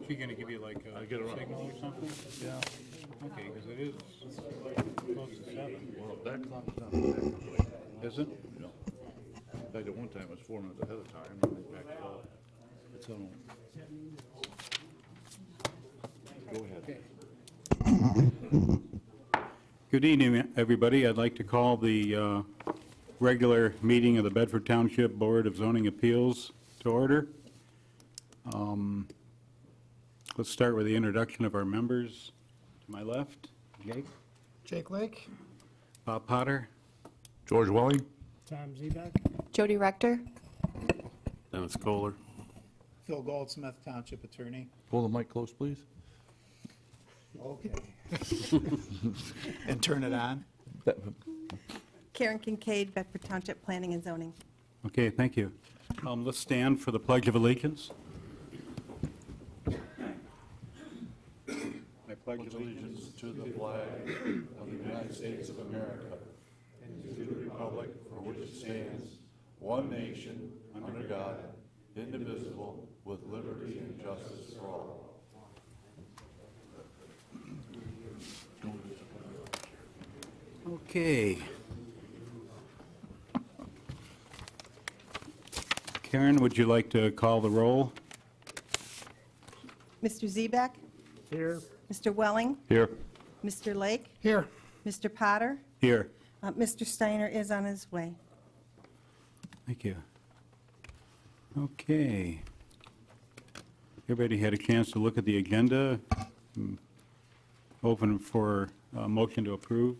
she going to give you like a signal or something? Yeah. Okay, because it is close to 7. Well, that clock's not back. Is it? No. In fact, at one time it was 4 minutes ahead of time, and they backed it up. It's on. Go ahead. Good evening, everybody. I'd like to call the regular meeting of the Bedford Township Board of Zoning Appeals to order. Let's start with the introduction of our members. To my left, Jake. Jake Lake. Bob Potter. George Welling. Tom Zebek. Jody Rector. Dennis Kohler. Phil Goldsmith, Township Attorney. Pull the mic close, please. Okay. And turn it on. Karen Kincaid, Bedford Township Planning and Zoning. Okay, thank you. Let's stand for the Pledge of Allegiance. I pledge Allegiance to the flag of the United States of America and to the republic for which it stands, one nation, under God, indivisible, with liberty and justice for all. Okay. Karen, would you like to call the roll? Mr. Zebek. Here. Mr. Welling. Here. Mr. Lake. Here. Mr. Potter. Here. Mr. Steiner is on his way. Thank you. Okay. Everybody had a chance to look at the agenda. Open for a motion to approve.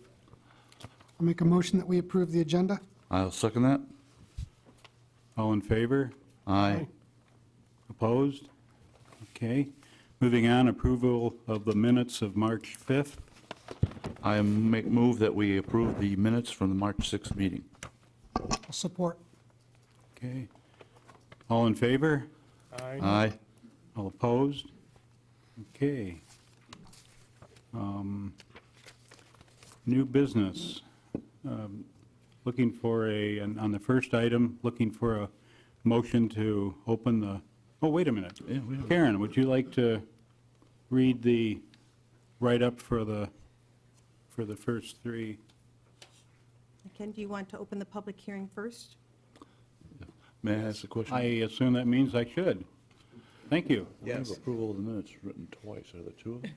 I'll make a motion that we approve the agenda. I'll second that. All in favor? Aye. Opposed? Okay. Moving on, approval of the minutes of March 5th. I move that we approve the minutes from the March 6th meeting. I'll support. Okay. All in favor? Aye. All opposed? Okay. New business. Looking for on the first item, looking for a motion to open the, oh, wait a minute. Yeah, we have- Karen, would you like to read the write-up for the first three? Ken, do you want to open the public hearing first? May I ask a question? I assume that means I should. Thank you. I have approval of the minutes written twice. Are there two of them?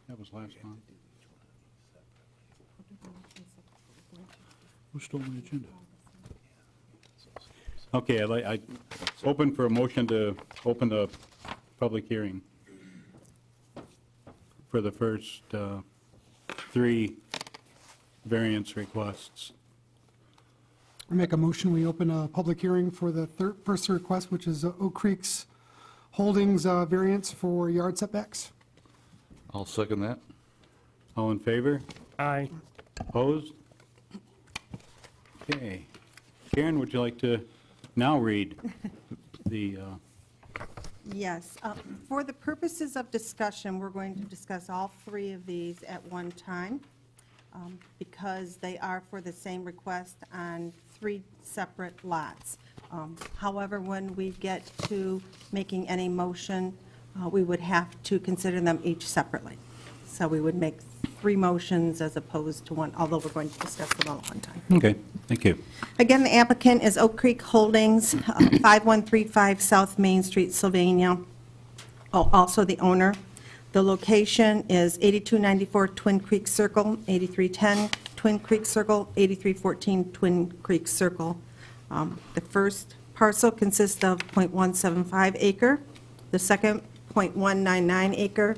That was last month. Who stole my agenda? Okay, I open for a motion to open the public hearing for the first three variance requests. I make a motion we open a public hearing for the first request, which is Oak Creek's Holdings variance for yard setbacks. I'll second that. All in favor? Aye. Opposed? Okay. Karen, would you like to now read the, Yes. For the purposes of discussion, we're going to discuss all three of these at one time because they are for the same request on three separate lots. However, when we get to making any motion, we would have to consider them each separately. So we would make three motions as opposed to one, although we're going to discuss them all at one time. okay, thank you. Again, the applicant is Oak Creek Holdings, 5135 South Main Street, Sylvania. Also the owner. The location is 8294 Twin Creek Circle, 8310 Twin Creek Circle, 8314 Twin Creek Circle. The first parcel consists of .175 acre, the second .199 acre,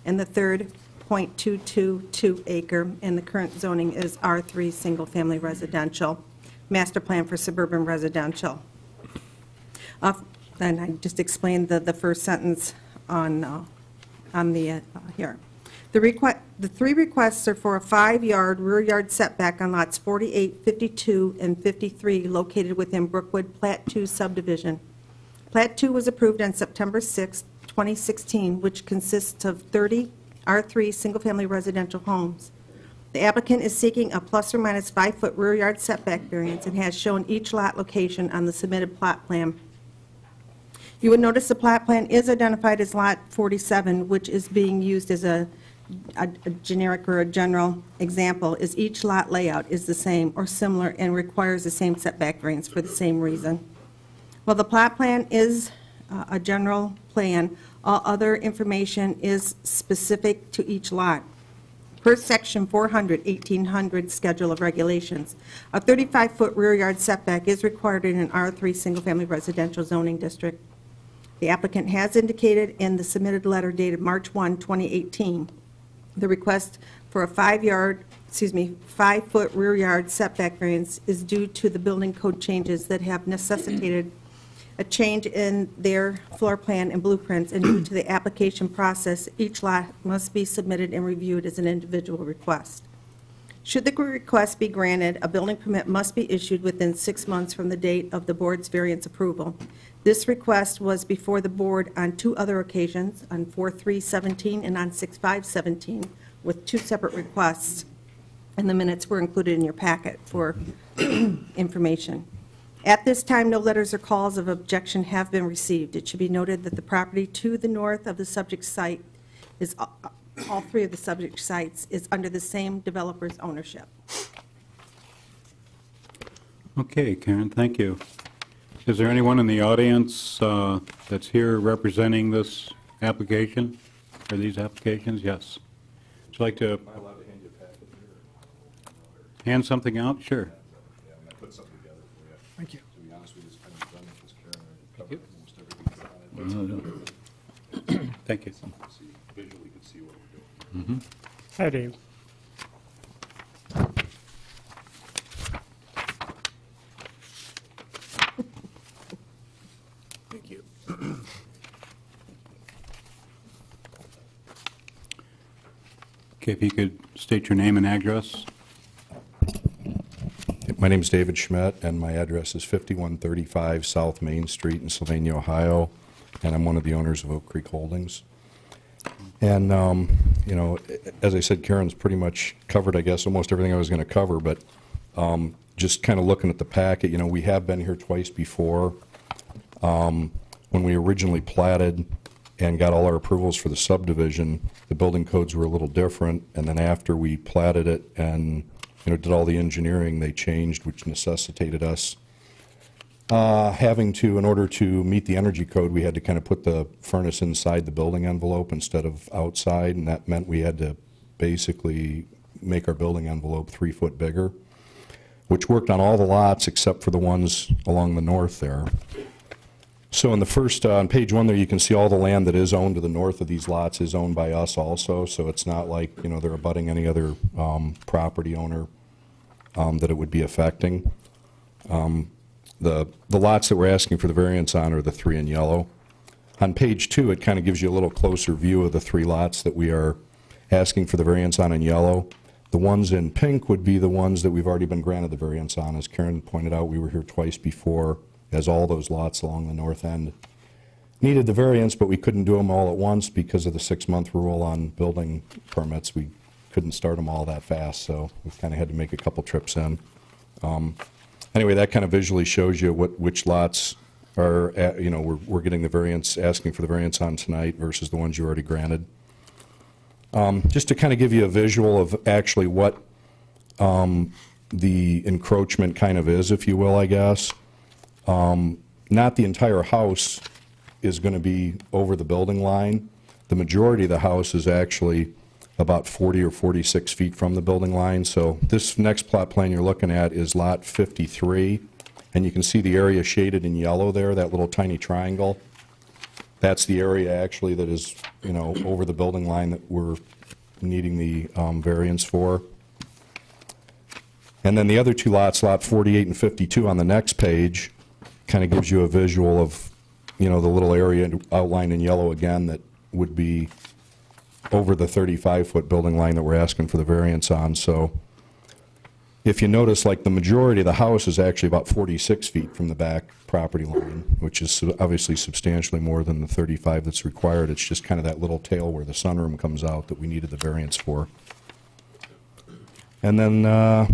and the third .222 acre, and the current zoning is R3 Single Family Residential, Master Plan for Suburban Residential. And I just explained the first sentence on the here. The three requests are for a 5-yard rear yard setback on lots 48, 52, and 53 located within Brookwood Plat 2 subdivision. Plat 2 was approved on September 6, 2016, which consists of 30 R3 single-family residential homes. The applicant is seeking a plus or minus 5-foot rear yard setback variance and has shown each lot location on the submitted plot plan. You would notice the plat plan is identified as Lot 47, which is being used as a generic or a general example, is each lot layout is the same or similar and requires the same setback variance for the same reason. While the plat plan is a general plan, all other information is specific to each lot. Per Section 400, 1800 Schedule of Regulations, a 35-foot rear yard setback is required in an R3 single-family residential zoning district. The applicant has indicated in the submitted letter dated March 1, 2018, the request for a 5-foot rear yard setback variance is due to the building code changes that have necessitated a change in their floor plan and blueprints, and due to the application process, each lot must be submitted and reviewed as an individual request. Should the request be granted, a building permit must be issued within 6 months from the date of the board's variance approval. This request was before the board on 2 other occasions, on 4/3/17 and on 6/5/17, with 2 separate requests, and the minutes were included in your packet for information. At this time, no letters or calls of objection have been received. It should be noted that the property to the north of the subject site is, all 3 of the subject sites is under the same developer's ownership. Okay, Karen, thank you. Is there anyone in the audience that's here representing this application, or these applications? Yes. Would you like to Am I allowed to hand you a packet here? hand something out? Sure. Yeah, I put something together for you. Thank you. To be honest with you, it's kind of done because Karen already covered almost everything that's on it. Thank you. Visually, you can see what we're doing. Hi, Dave. Thank you. Okay, if you could state your name and address. My name is David Schmidt, and my address is 5135 South Main Street in Sylvania, Ohio, and I'm one of the owners of Oak Creek Holdings. And, you know, as I said, Karen's pretty much covered, I guess, almost everything I was going to cover, but just kind of looking at the packet, you know, we have been here twice before. When we originally platted and got all our approvals for the subdivision, the building codes were a little different, and then after we platted it and, you know, did all the engineering, they changed, which necessitated us having to, in order to meet the energy code, we had to kind of put the furnace inside the building envelope instead of outside, and that meant we had to basically make our building envelope 3 foot bigger, which worked on all the lots except for the ones along the north there. So in the first, on page 1 there, you can see all the land that is owned to the north of these lots is owned by us also, so it's not like, you know, they're abutting any other property owner that it would be affecting. The lots that we're asking for the variance on are the 3 in yellow. On page 2, it kind of gives you a little closer view of the 3 lots that we are asking for the variance on in yellow. The ones in pink would be the ones that we've already been granted the variance on. As Karen pointed out, we were here twice before, as all those lots along the north end needed the variance, but we couldn't do them all at once because of the 6-month rule on building permits. We couldn't start them all that fast, so we kind of had to make a couple trips in. Anyway, that kind of visually shows you which lots are, you know, we're getting the variance, asking for the variance on tonight versus the ones you already granted. Just to kind of give you a visual of actually what the encroachment kind of is, if you will, I guess. Not the entire house is going to be over the building line. The majority of the house is actually about 40 or 46 feet from the building line. So this next plot plan you're looking at is lot 53, and you can see the area shaded in yellow there, that little tiny triangle. That's the area actually that is, you know, over the building line that we're needing the variance for. And then the other 2 lots, lot 48 and 52 on the next page, kind of gives you a visual of, you know, the little area outlined in yellow again that would be over the 35-foot building line that we're asking for the variance on. So if you notice, like, the majority of the house is actually about 46 feet from the back property line, which is obviously substantially more than the 35 that's required. It's just kind of that little tail where the sunroom comes out that we needed the variance for. And then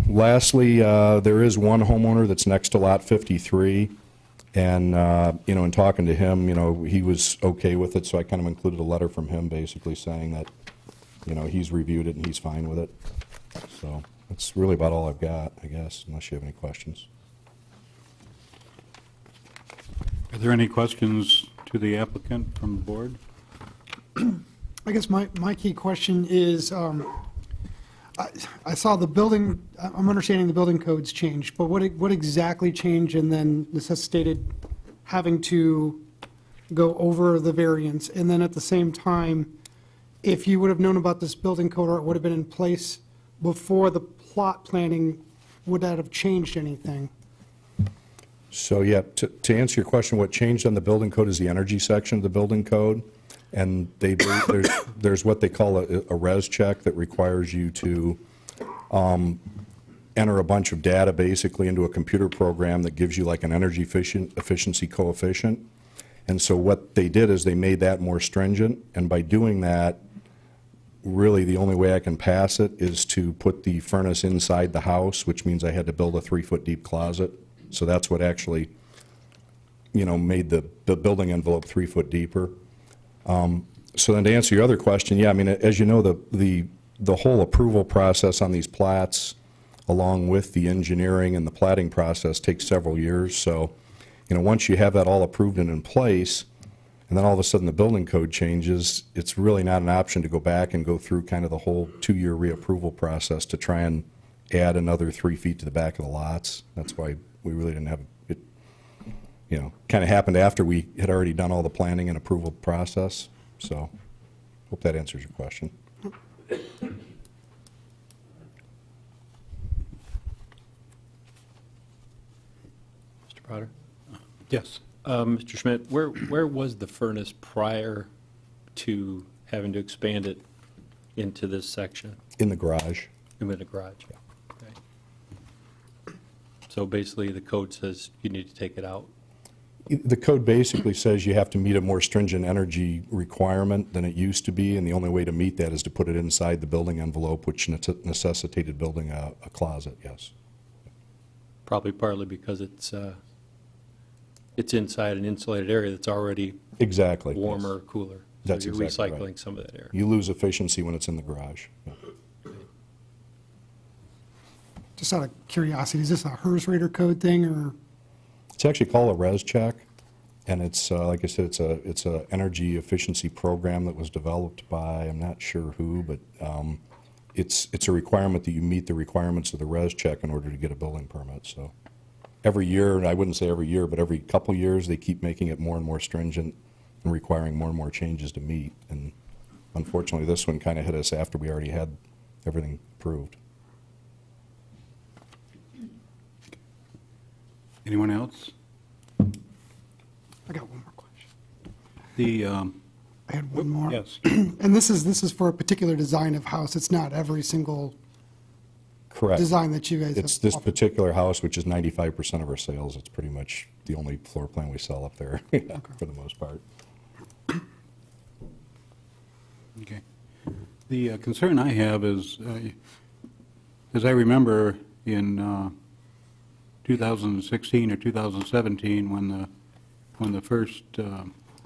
lastly, there is one homeowner that's next to lot 53, And, in talking to him, he was okay with it, so I kind of included a letter from him basically saying that, he's reviewed it and he's fine with it. So that's really about all I've got, I guess, unless you have any questions. Are there any questions to the applicant from the board? I guess my key question is, I saw the building, I'm understanding the building codes changed, but what exactly changed and then necessitated having to go over the variance? And then at the same time, if you would have known about this building code or it would have been in place before the plot planning, would that have changed anything? So, yeah, to answer your question, what changed on the building code is the energy section of the building code. And there's what they call a res check that requires you to enter a bunch of data basically into a computer program that gives you like an energy efficiency coefficient. And so what they did is they made that more stringent. And by doing that, really the only way I can pass it is to put the furnace inside the house, which means I had to build a 3-foot deep closet. So that's what actually, made the building envelope 3 foot deeper. So then to answer your other question, yeah, I mean, as you know, the whole approval process on these plats, along with the engineering and the platting process, takes several years. So, once you have that all approved and in place, and then all of a sudden the building code changes, it's really not an option to go back and go through kind of the whole 2-year reapproval process to try and add another 3 feet to the back of the lots. That's why we really didn't have it, kind of happened after we had already done all the planning and approval process. So, hope that answers your question. Mr. Potter? Yes. Mr. Schmidt, where was the furnace prior to having to expand it into this section? In the garage. In the garage? Okay. So basically, the code says you need to take it out? The code basically says you have to meet a more stringent energy requirement than it used to be, and the only way to meet that is to put it inside the building envelope, which necessitated building a closet, yes. Probably partly because it's inside an insulated area that's already Exactly. warmer or yes. cooler. That's So you're exactly recycling right. some of that air. You lose efficiency when it's in the garage. Yeah. Just out of curiosity, is this a HERS Rater code thing, or? It's actually called a res check, and it's, like I said, it's a energy efficiency program that was developed by, I'm not sure who, but it's a requirement that you meet the requirements of the res check in order to get a building permit. So every year, and I wouldn't say every year, but every couple of years, they keep making it more and more stringent and requiring more and more changes to meet. And unfortunately, this one kind of hit us after we already had everything approved. Anyone else? I got one more question. The, I had one more. yes. And this is for a particular design of house. It's not every single Correct. design that you guys have. It's this offered. particular house, which is 95% of our sales. It's pretty much the only floor plan we sell up there, for the most part. Okay. The concern I have is, as I remember in 2016 or 2017, when the first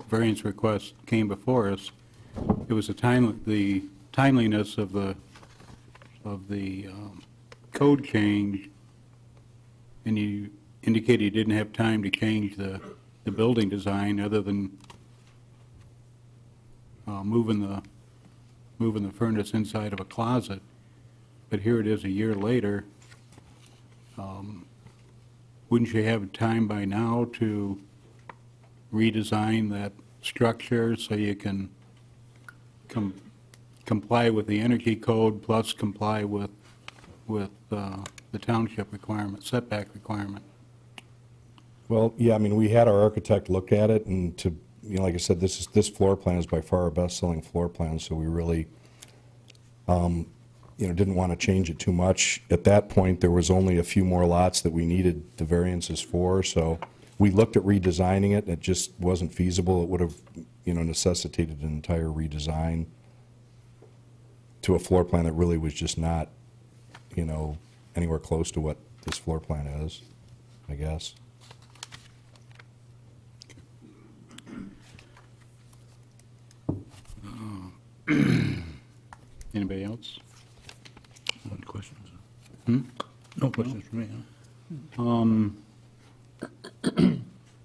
variance request came before us, it was the timeliness of the code change, and you indicated you didn't have time to change the building design other than moving the furnace inside of a closet. But here it is a year later. Wouldn't you have time by now to redesign that structure so you can comply with the energy code plus comply with the township requirement, setback requirement? Well, yeah, I mean, we had our architect look at it, and like I said, this floor plan is by far our best-selling floor plan, so we really, didn't want to change it too much. At that point, there was only a few more lots that we needed the variances for, so we looked at redesigning it, and it just wasn't feasible. It would have, necessitated an entire redesign to a floor plan that really was just not, anywhere close to what this floor plan is, I guess. Anybody else? Any questions? No Questions for me, huh?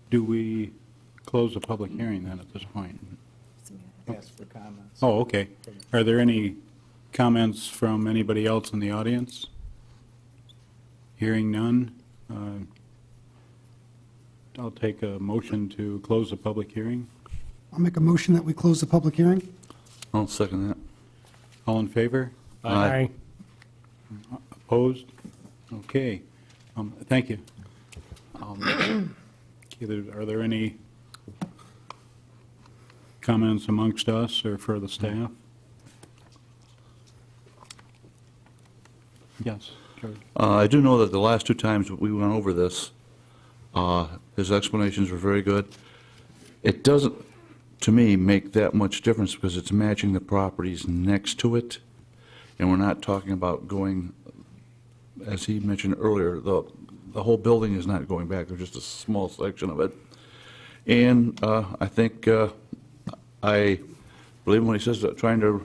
Do we close the public hearing then at this point? Ask for comments. Oh, okay. Are there any comments from anybody else in the audience? Hearing none, I'll take a motion to close the public hearing. I'll make a motion that we close the public hearing. I'll second that. All in favor? Aye. Opposed? Okay. Thank you. Are there any comments amongst us or for the staff? Yes, George. I do know that the last 2 times we went over this, his explanations were very good. It doesn't, to me, make that much difference because it's matching the properties next to it, and we're not talking about going, as he mentioned earlier, the whole building is not going back, there's just a small section of it. And I think, I believe when he says that trying to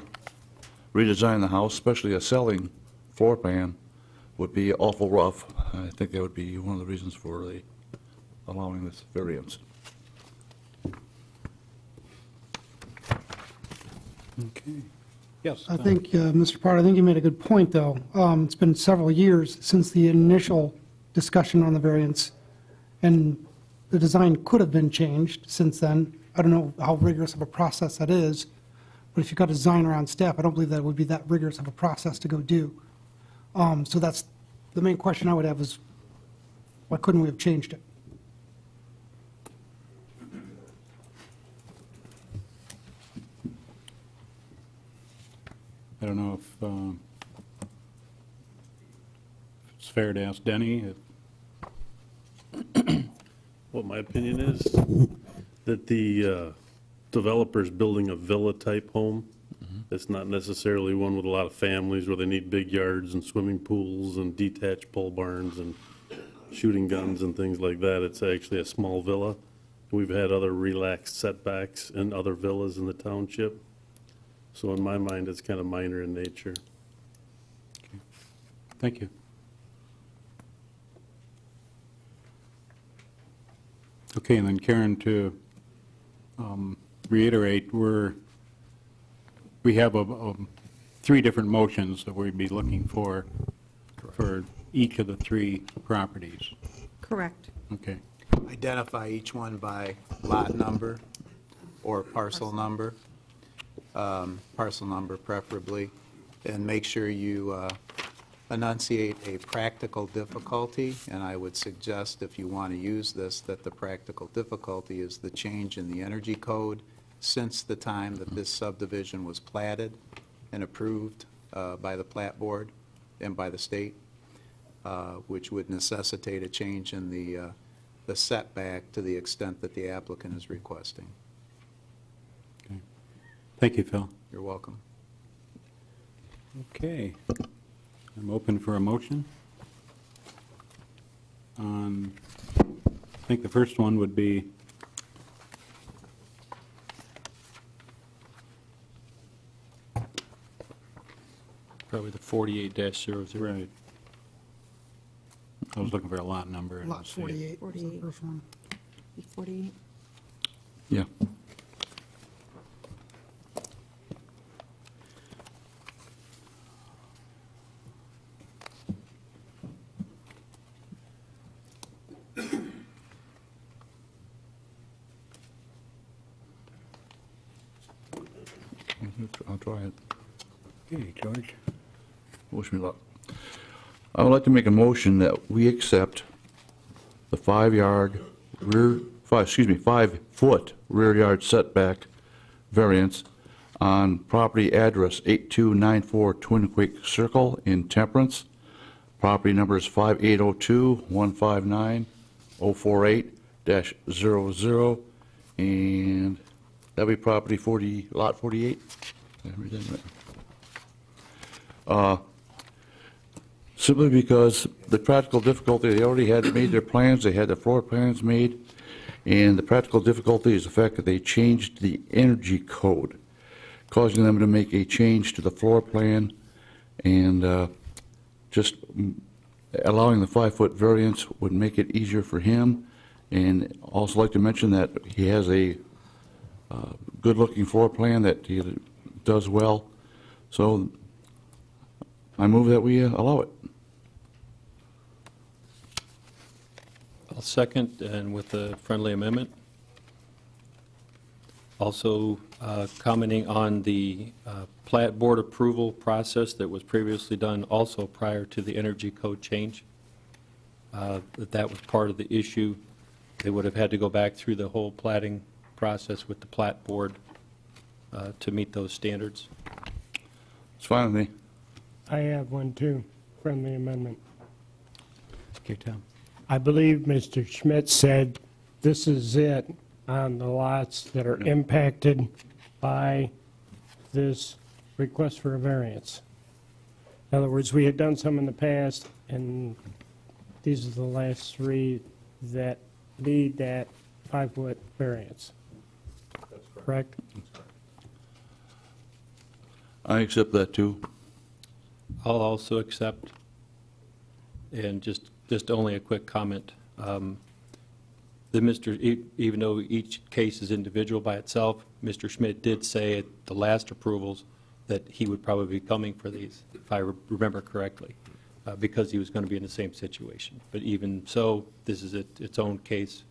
redesign the house, especially a selling floor plan, would be awful rough. I think that would be one of the reasons for the allowing this variance. Okay. Yes. I think, Mr. Potter, I think you made a good point, though. It's been several years since the initial discussion on the variance, and the design could have been changed since then. I don't know how rigorous of a process that is, but if you've got a designer on staff, I don't believe that would be that rigorous of a process to go do. So that's, the main question I would have is, why couldn't we have changed it? I don't know if it's fair to ask Denny. What my opinion is, that the developer's building a villa-type home. It's not necessarily one with a lot of families where they need big yards and swimming pools and detached pole barns and shooting guns and things like that. It's actually a small villa. We've had other relaxed setbacks in other villas in the township. So in my mind, it's kind of minor in nature. Thank you. Okay, and then Karen, to reiterate, we have 3 different motions that we'd be looking for each of the 3 properties. Correct. Okay. Identify each one by lot number or parcel number preferably, and make sure you enunciate a practical difficulty, and I would suggest, if you want to use this, that the practical difficulty is the change in the energy code since the time that this subdivision was platted and approved by the plat board and by the state, which would necessitate a change in the setback to the extent that the applicant is requesting. Okay. Thank you, Phil. You're welcome. Okay. I'm open for a motion. I think the first one would be Probably the 48-00. right. I was looking for a lot number. I Lot didn't see it. 48 was the first one. 48. Yeah. I'll try it. Okay, George. Wish me luck. I would like to make a motion that we accept the 5-foot rear yard setback variance on property address 8294 Twin Creek Circle in Temperance. Property number is 5802-159-048-00, and that'll be property lot 48. Did I read that right? Simply because the practical difficulty, they already had made their plans, they had the floor plans made, and the practical difficulty is the fact that they changed the energy code. causing them to make a change to the floor plan and just allowing the 5-foot variance would make it easier for him. And also like to mention that he has a good-looking floor plan that he does well. So I move that we allow it. I'll second, and with a friendly amendment. Also commenting on the plat board approval process that was previously done also prior to the energy code change. That was part of the issue. They would have had to go back through the whole platting process with the plat board to meet those standards. It's fine with me. I have one too, friendly amendment. Okay, Tom. I believe Mr. Schmidt said this is it on the lots that are impacted by this request for a variance. In other words, we had done some in the past, and these are the last 3 that need that 5-foot variance. Correct? I accept that too. I'll also accept, and just only a quick comment. Even though each case is individual by itself, Mr. Schmidt did say at the last approvals that he would probably be coming for these, if I remember correctly, because he was going to be in the same situation. But even so, this is its own case,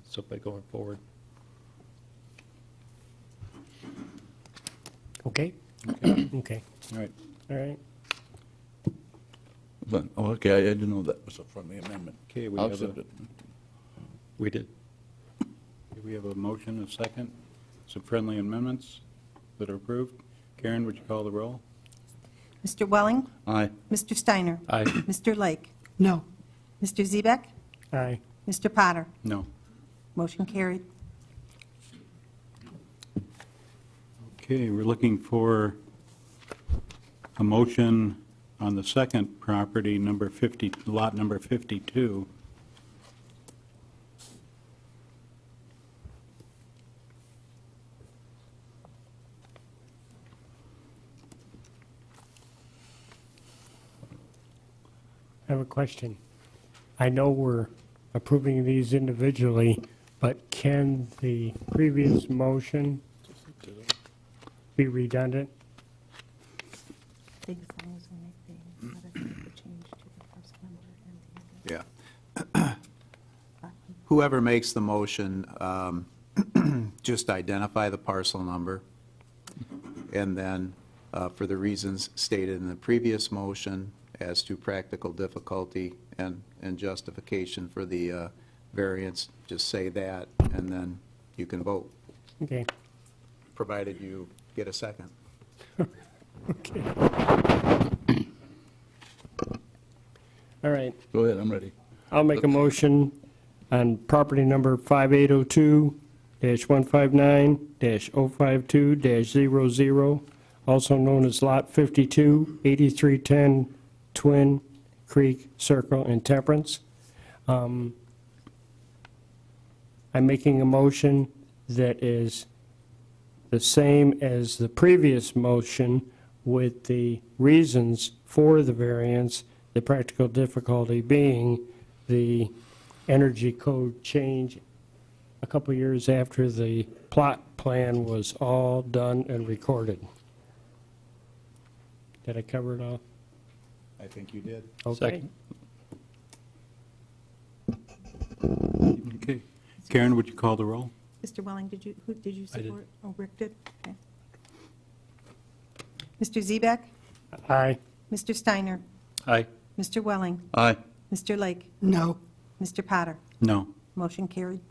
so by going forward. Okay? Okay. All right. All right. But, oh, okay, I didn't know that was a friendly amendment. Okay, we I'll have a, accept it. We did. we have a motion, a second, some friendly amendments that are approved. Karen, would you call the roll? Mr. Welling? Aye. Mr. Steiner? Aye. Mr. Lake? No. Mr. Zebek? Aye. Mr. Potter? No. Motion carried. Okay, we're looking for a motion on the second property, number 50, lot number 52. I have a question. I know we're approving these individually, but can the previous motion be redundant? Yeah. Whoever makes the motion, just identify the parcel number, and then for the reasons stated in the previous motion as to practical difficulty and justification for the variance, just say that, and then you can vote, Okay. provided you get a second. Okay. All right. Go ahead, I'm ready. I'll make a motion on property number 5802-159-052-00, also known as Lot 52, 8310 Twin Creek Circle in Temperance. I'm making a motion that is the same as the previous motion with the reasons for the variance, the practical difficulty being the energy code change a couple years after the plot plan was all done and recorded. Did I cover it all? I think you did. Okay. Second. Okay. Karen, would you call the roll? Mr. Welling, did you I did. support? Oh, Rick did? Okay. Mr. Zebek? Aye. Mr. Steiner? Aye. Mr. Welling? Aye. Mr. Lake? No. Mr. Potter? No. Motion carried.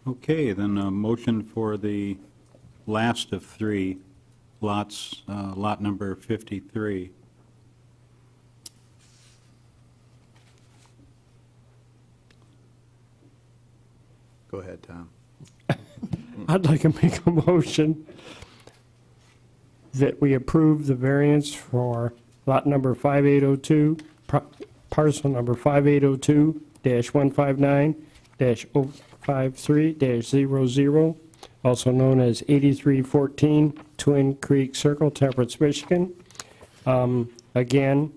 Okay, then a motion for the last of 3 lots, lot number 53. Go ahead, Tom. I'd like to make a motion that we approve the variance for lot number 5802, parcel number 5802-159-052 2353-00, also known as 8314 Twin Creek Circle, Temperance, Michigan. Again,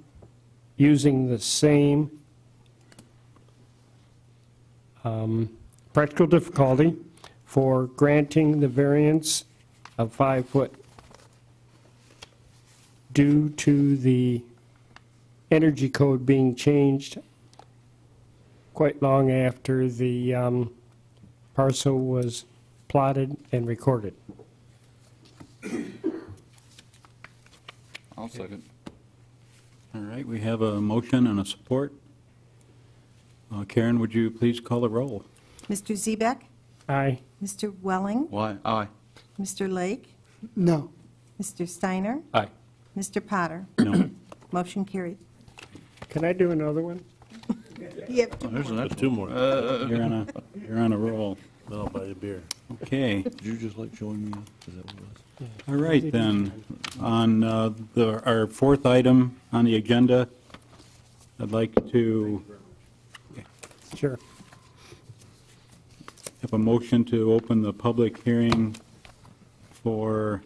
using the same practical difficulty for granting the variance of 5 foot due to the energy code being changed quite long after the parcel was plotted and recorded. I'll second. All right, we have a motion and a support. Karen, would you please call the roll? Mr. Zebek? Aye. Mr. Welling? Why? Aye. Mr. Lake? No. Mr. Steiner? Aye. Mr. Potter? No. Motion carried. Can I do another one? Yep. There's an extra. Two more. You're on a roll. Then I'll buy you a beer. Okay. Did you just like showing me? Is that what it was? All right, then. On our fourth item on the agenda, I'd like to Sure. have a motion to open the public hearing for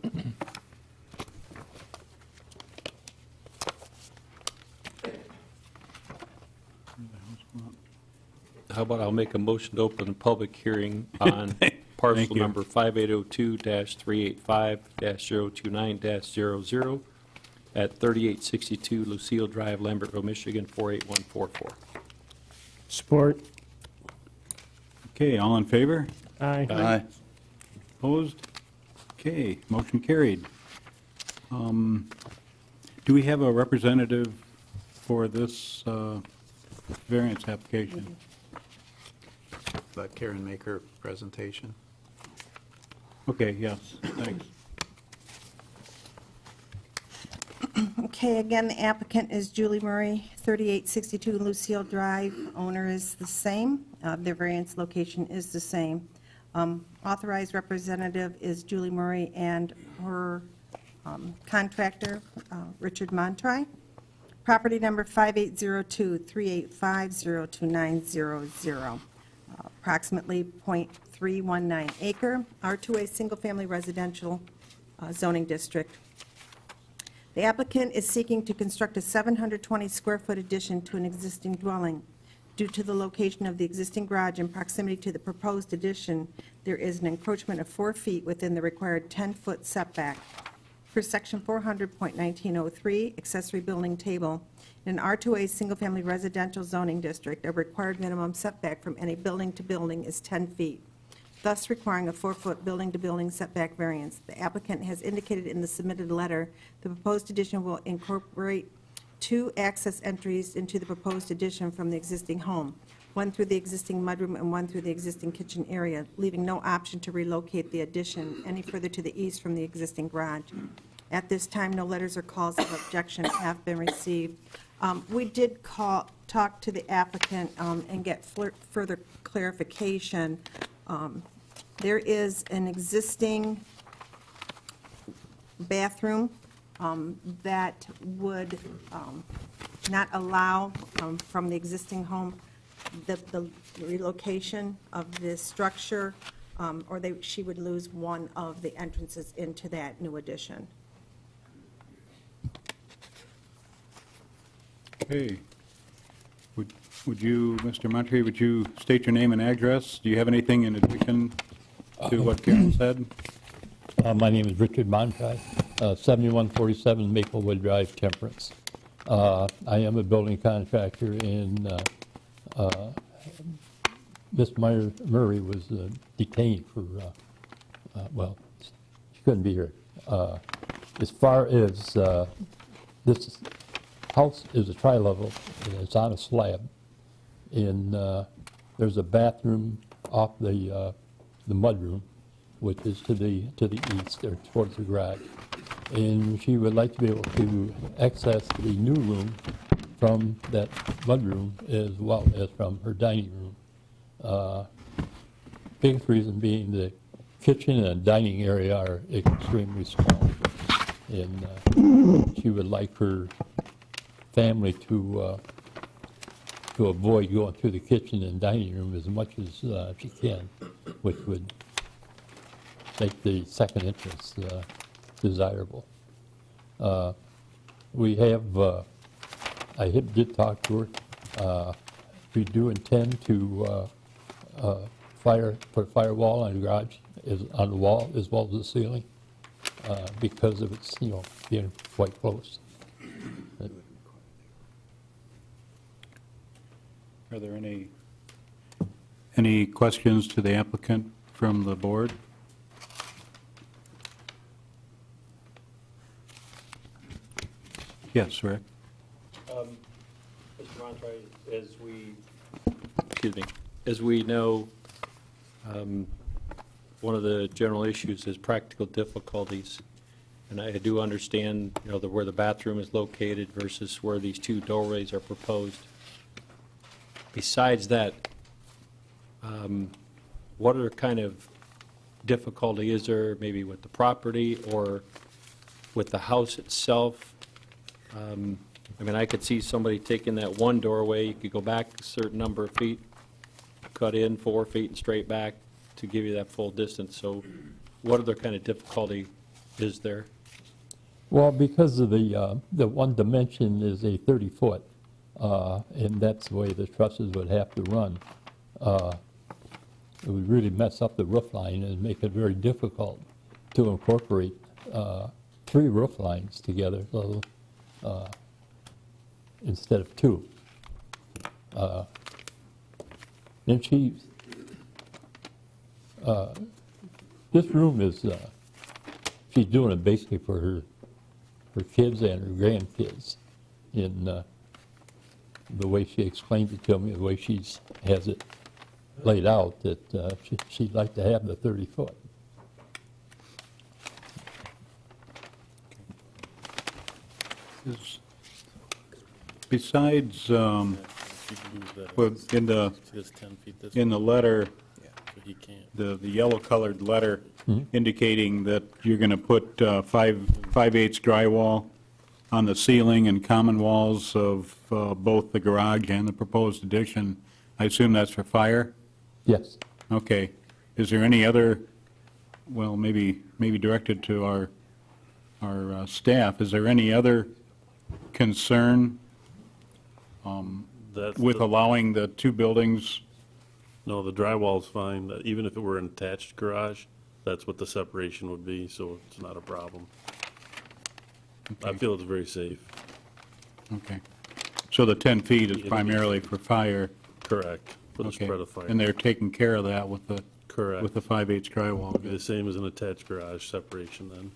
How about I'll make a motion to open a public hearing on parcel you. number 5802-385-029-00 at 3862 Lucille Drive, Lambertville, Michigan, 48144. Support. Okay, all in favor? Aye. Aye. Opposed? Okay, motion carried. Do we have a representative for this variance application? Let Karen make her presentation. Okay, yes, thanks. Okay, again, the applicant is Julie Murray, 3862 Lucille Drive. Owner is the same. Their variance location is the same. Authorized representative is Julie Murray and her contractor, Richard Montry. Property number 5802-385-02900. Approximately .319 acre, R2A single-family residential zoning district. The applicant is seeking to construct a 720-square-foot addition to an existing dwelling. Due to the location of the existing garage and proximity to the proposed addition, there is an encroachment of 4 feet within the required 10-foot setback. Per Section 400.1903, accessory building table, in an R2A single-family residential zoning district, a required minimum setback from any building to building is 10 feet, thus requiring a 4-foot building-to-building setback variance. The applicant has indicated in the submitted letter the proposed addition will incorporate 2 access entries into the proposed addition from the existing home, one through the existing mudroom and one through the existing kitchen area, leaving no option to relocate the addition any further to the east from the existing garage. At this time, no letters or calls of objection have been received. We did talk to the applicant and get further clarification. There is an existing bathroom that would not allow from the existing home the relocation of this structure, or she would lose one of the entrances into that new addition. Okay. Would you, Mr. Montry, would you state your name and address? Do you have anything in addition to what Karen said? My name is Richard Montry, 7147 Maplewood Drive, Temperance. I am a building contractor, and Ms. Murray was detained for, well, she couldn't be here. As far as this house is a tri-level, and it's on a slab, and there's a bathroom off the mudroom, which is to the east or towards the garage. And she would like to be able to access the new room from that mudroom as well as from her dining room. Biggest reason being the kitchen and dining area are extremely small. And she would like her family to to avoid going through the kitchen and dining room as much as she can, which would make the second entrance desirable. We have, did talk to her. We do intend to put a firewall on the garage, on the wall as well as the ceiling, because of its, being quite close. Are there any questions to the applicant from the board? Yes, Rick? Mr. Montroy, as we know, one of the general issues is practical difficulties. And I do understand, where the bathroom is located versus where these two doorways are proposed. Besides that, what other kind of difficulty is there maybe with the property or with the house itself? I could see somebody taking that one doorway, you could go back a certain number of feet, cut in 4 feet and straight back to give you that full distance. So what other kind of difficulty is there? Well, because of the one dimension is a 30-foot, and that's the way the trusses would have to run. It would really mess up the roof line and make it very difficult to incorporate 3 roof lines together instead of 2. And this room is, she's doing it basically for her kids and her grandkids in the way she explained it to me, the way she has it laid out, that she'd like to have the 30-foot. Besides, well, in the letter, the yellow-colored letter indicating that you're going to put 5/8 drywall on the ceiling and common walls of both the garage and the proposed addition, I assume that's for fire? Yes. Okay. Is there any other, well, maybe directed to our staff, is there any other concern with allowing the 2 buildings? No, the drywall's fine. Even if it were an attached garage, that's what the separation would be, so it's not a problem. Okay. I feel it's very safe. Okay. So the 10 feet is primarily for fire? Correct, for the Okay. spread of fire. And they're taking care of that with the Correct. with the 5/8 drywall? Be the same as an attached garage separation then.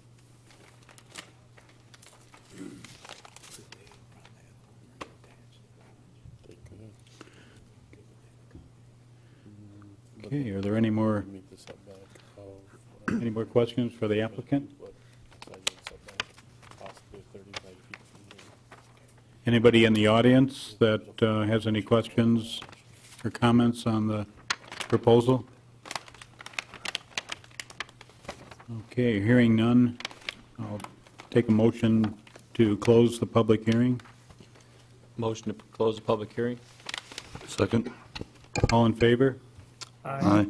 Okay, are there any more questions for the applicant? Anybody in the audience that has any questions or comments on the proposal? Okay, hearing none, I'll take a motion to close the public hearing. Motion to close the public hearing? Second? All in favor? Aye.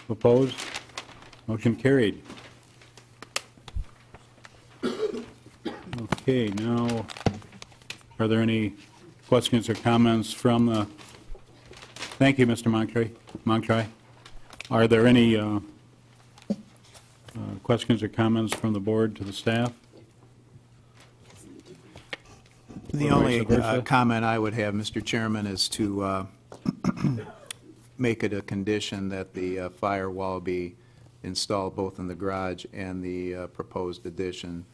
Opposed? Motion carried. Okay, now, are there any questions or comments from the, thank you, Mr. Montry. Are there any questions or comments from the board to the staff? The Or only vice versa? comment I would have, Mr. Chairman, is to make it a condition that the firewall be installed both in the garage and the proposed addition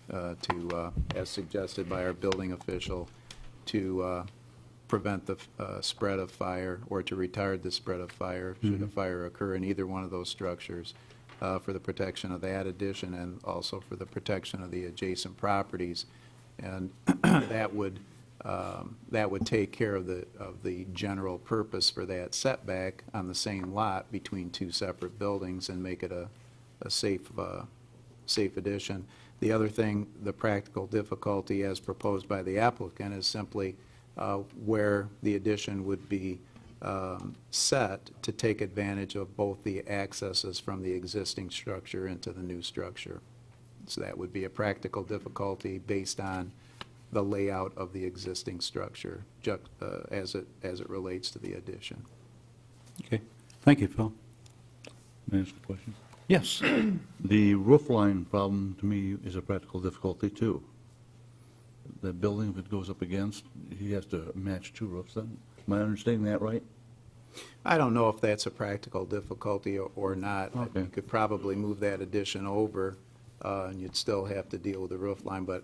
as suggested by our building official, to prevent the spread of fire or to retard the spread of fire should a fire occur in either one of those structures, for the protection of that addition and also for the protection of the adjacent properties. And that would take care of the general purpose for that setback on the same lot between 2 separate buildings and make it a safe addition. The other thing, the practical difficulty as proposed by the applicant, is simply where the addition would be set to take advantage of both the accesses from the existing structure into the new structure. So that would be a practical difficulty based on the layout of the existing structure as it relates to the addition. Okay, thank you, Phil. May I ask a question? Yes. The roof line problem, to me, is a practical difficulty, too. The building, if it goes up against, he has to match two roofs then? Am I understanding that right? I don't know if that's a practical difficulty or not. Okay. You could probably move that addition over, and you'd still have to deal with the roof line, but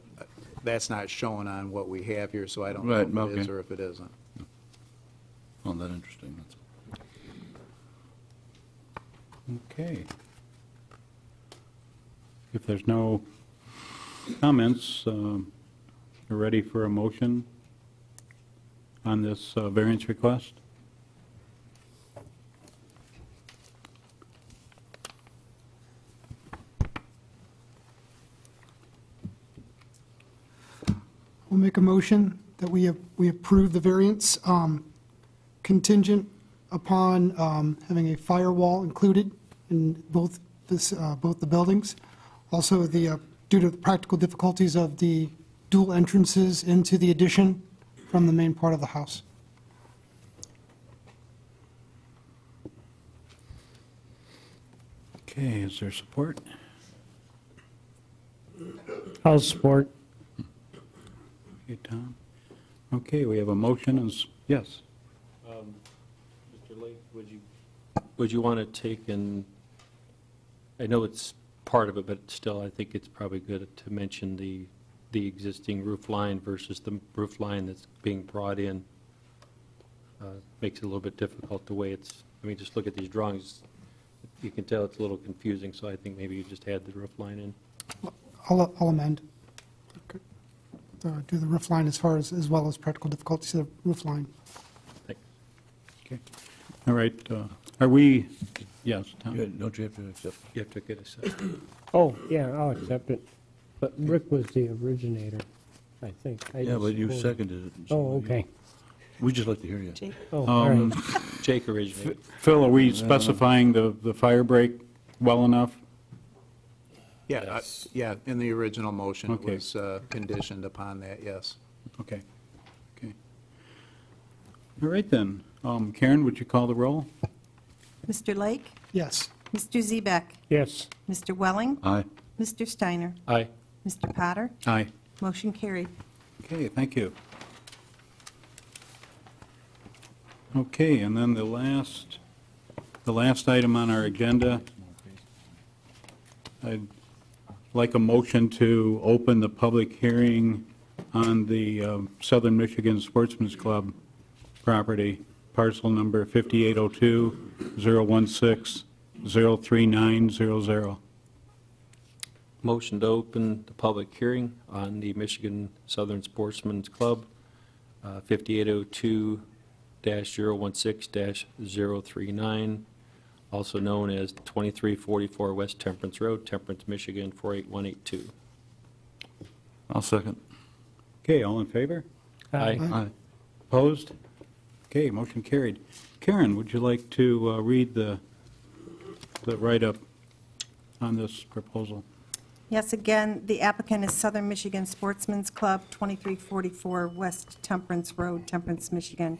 that's not shown on what we have here, so I don't know Right, if it is okay. or if it isn't. Oh, that interesting. That's Okay. If there's no comments, we're ready for a motion on this variance request. We'll make a motion that we approve the variance contingent upon having a firewall included in both the buildings. Also, due to the practical difficulties of the dual entrances into the addition from the main part of the house. Okay, is there support? I'll support. Okay, Tom. Okay, we have a motion, and, yes. Mr. Lake, would you want to take and, I know it's part of it, but still, I think it's probably good to mention the existing roof line versus the roof line that's being brought in. Makes it a little bit difficult the way it's, I mean, just look at these drawings. You can tell it's a little confusing, so I think maybe you just add the roof line in. I'll amend. Okay. Do the roof line as well as practical difficulties of the roof line. Thanks. Okay. All right, are we, yes, Tom? good. Don't you have to accept? You have to get a second. Oh, yeah, I'll accept it. But Rick was the originator, I think. I Yeah, just but you supported. seconded it. so Oh, okay. We'd just like to hear you. Oh, all right. Jake originated. Phil, are we specifying the fire break well enough? Yeah, yeah, in the original motion, it Okay. was conditioned upon that, yes. Okay, okay. All right, then. Karen, would you call the roll? Mr. Lake? Yes. Mr. Zebek? Yes. Mr. Welling? Aye. Mr. Steiner? Aye. Mr. Potter? Aye. Motion carried. Okay, thank you. Okay, and then the last item on our agenda, I'd like a motion to open the public hearing on the Southern Michigan Sportsman's Club property, parcel number 5802-016-03900. Motion to open the public hearing on the Michigan Southern Sportsman's Club, 5802-016-039, also known as 2344 West Temperance Road, Temperance, Michigan, 48182. I'll second. Okay, all in favor? Aye. Aye. Opposed? Okay, motion carried. Karen, would you like to read the write-up on this proposal? Yes, again, the applicant is Southern Michigan Sportsman's Club, 2344 West Temperance Road, Temperance, Michigan.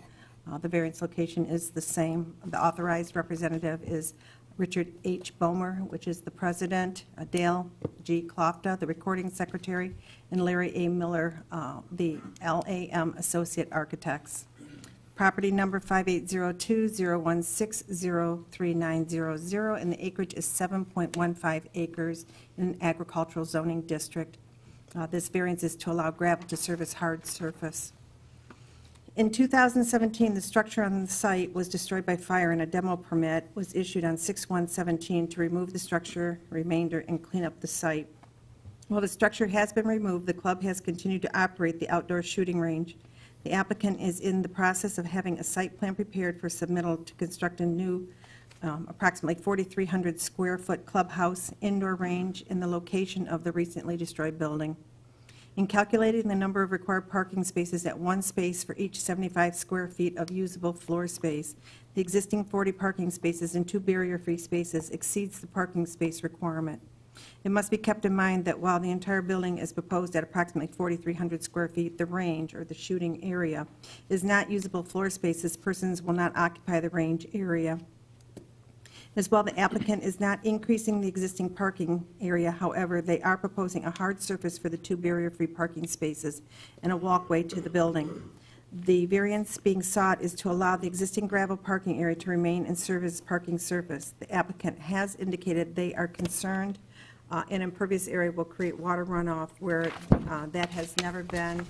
The variance location is the same. The authorized representative is Richard H. Bomer, which is the president, Dale G. Klofta, the recording secretary, and Larry A. Miller, the LAM associate architects. Property number 5802-016-03900, and the acreage is 7.15 acres in an agricultural zoning district. This variance is to allow gravel to serve as hard surface. In 2017, the structure on the site was destroyed by fire, and a demo permit was issued on 6/1/17 to remove the structure remainder and clean up the site. While the structure has been removed, the club has continued to operate the outdoor shooting range. The applicant is in the process of having a site plan prepared for submittal to construct a new approximately 4,300 square foot clubhouse indoor range in the location of the recently destroyed building. In calculating the number of required parking spaces at one space for each 75 square feet of usable floor space, the existing 40 parking spaces and 2 barrier-free spaces exceeds the parking space requirement. It must be kept in mind that while the entire building is proposed at approximately 4,300 square feet, the range, or the shooting area, is not usable floor spaces. Persons will not occupy the range area. As well, the applicant is not increasing the existing parking area. However, they are proposing a hard surface for the 2 barrier-free parking spaces and a walkway to the building. The variance being sought is to allow the existing gravel parking area to remain and serve as parking surface. The applicant has indicated they are concerned an impervious area will create water runoff where that has never been,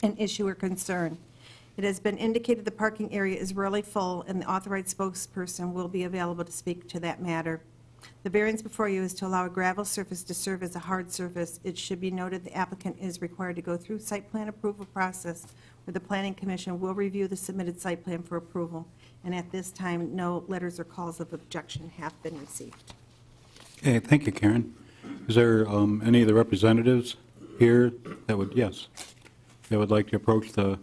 an issue or concern. It has been indicated the parking area is rarely full, and the authorized spokesperson will be available to speak to that matter. The variance before you is to allow a gravel surface to serve as a hard surface. It should be noted the applicant is required to go through site plan approval process where the Planning Commission will review the submitted site plan for approval. And at this time, no letters or calls of objection have been received. Okay, thank you, Karen. Is there any of the representatives here that would, yes, that would like to approach the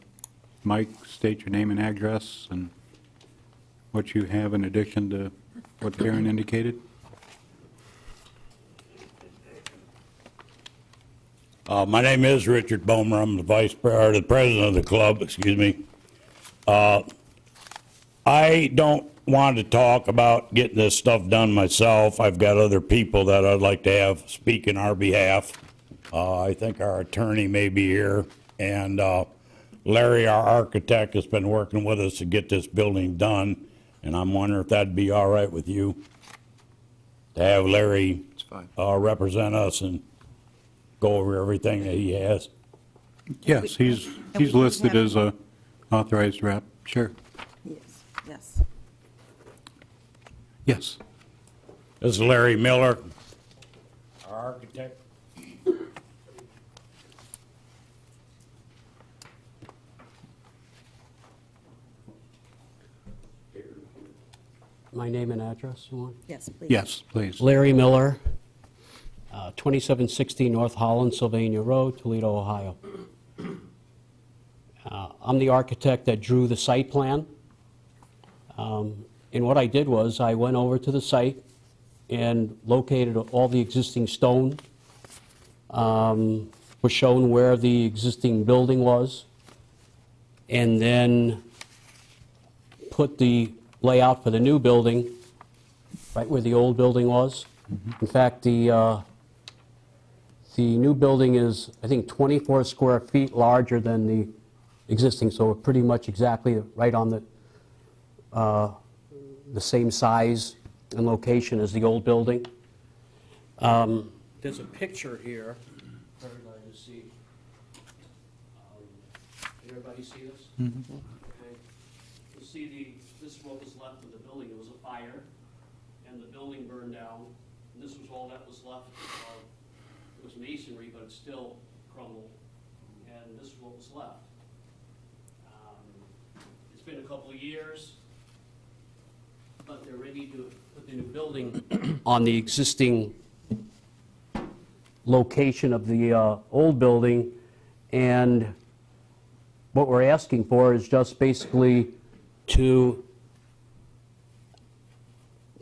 mic, state your name and address and what you have in addition to what Karen indicated? My name is Richard Bomer. I'm the the president of the club, excuse me. I don't want to talk about getting this stuff done myself. I've got other people that I'd like to have speak in our behalf. I think our attorney may be here, and Larry, our architect, has been working with us to get this building done, and I'm wondering if that'd be all right with you, to have Larry represent us and go over everything that he has. Yes, he's listed as a authorized rep. Sure. Yes, yes. Yes. This is Larry Miller, our architect. My name and address, you want? Yes, please. Yes, please. Larry Miller, 2760 North Holland, Sylvania Road, Toledo, Ohio. I'm the architect that drew the site plan. And what I did was I went over to the site and located all the existing stone, was shown where the existing building was, and then put the layout for the new building right where the old building was. In fact, the new building is, I think, 24 square feet larger than the existing, so pretty much exactly right on the same size and location as the old building. There's a picture here for everybody to see. Can everybody see this? Mm-hmm. Okay. You see this is what was left of the building. It was a fire, and the building burned down, and this was all that was left. It was masonry, but it still crumbled, and this is what was left. It's been a couple of years, but they're ready to put the new building on the existing location of the old building, and what we're asking for is just basically to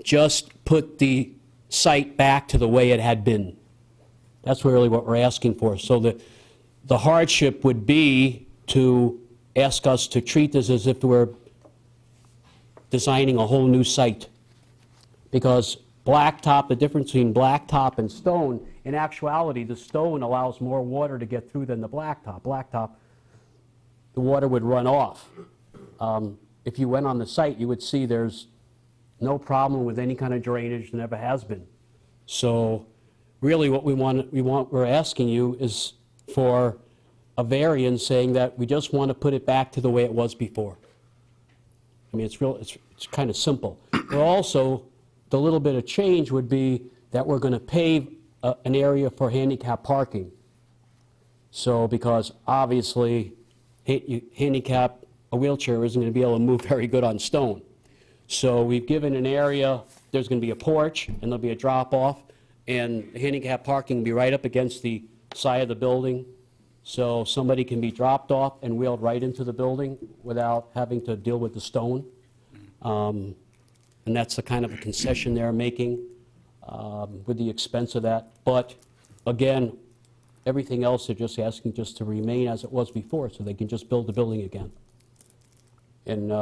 just put the site back to the way it had been. That's really what we're asking for. So the hardship would be to ask us to treat this as if we're designing a whole new site. Because blacktop, the difference between blacktop and stone, in actuality, the stone allows more water to get through than the blacktop. Blacktop, the water would run off. If you went on the site, you would see there's no problem with any kind of drainage, never has been. So really what we're asking you is for a variance saying that we just want to put it back to the way it was before. I mean, it's kind of simple. But also, the little bit of change would be that we're going to pave an area for handicap parking. So, because obviously, a wheelchair isn't going to be able to move very good on stone. So we've given an area, there's going to be a porch, and there'll be a drop-off, and handicap parking will be right up against the side of the building, so somebody can be dropped off and wheeled right into the building without having to deal with the stone. And that's the kind of a concession they're making with the expense of that. But again, everything else they're just asking just to remain as it was before, so they can just build the building again. And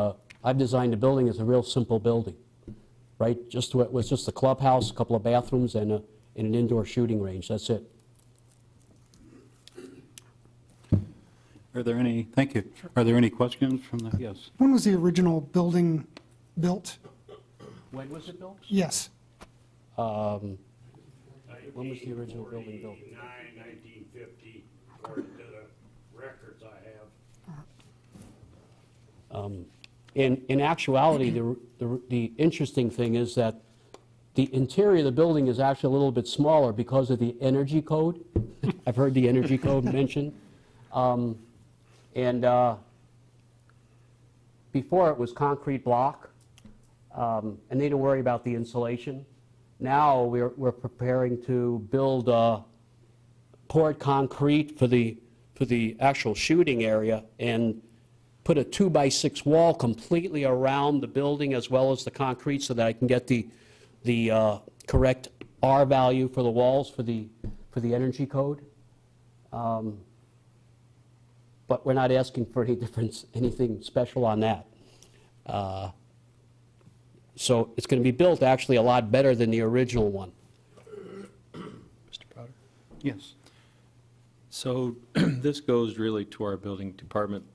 I've designed the building as a real simple building, right? Just it was just a clubhouse, a couple of bathrooms, and an indoor shooting range. That's it. Are there any, thank you. Are there any questions from the, yes? When was the original building built? When was it built? Yes. When was the original building built? 1950, according to the records I have. In actuality, the interesting thing is that the interior of the building is actually a little bit smaller because of the energy code. I've heard the energy code mentioned. Before it was concrete block, and they didn't worry about the insulation. Now we're preparing to build poured concrete for the actual shooting area and put a 2x6 wall completely around the building as well as the concrete so that I can get the correct R value for the walls for the energy code. But we're not asking for anything special on that. So it's going to be built actually a lot better than the original one. Mr. Powder? Yes. So this goes really to our building department.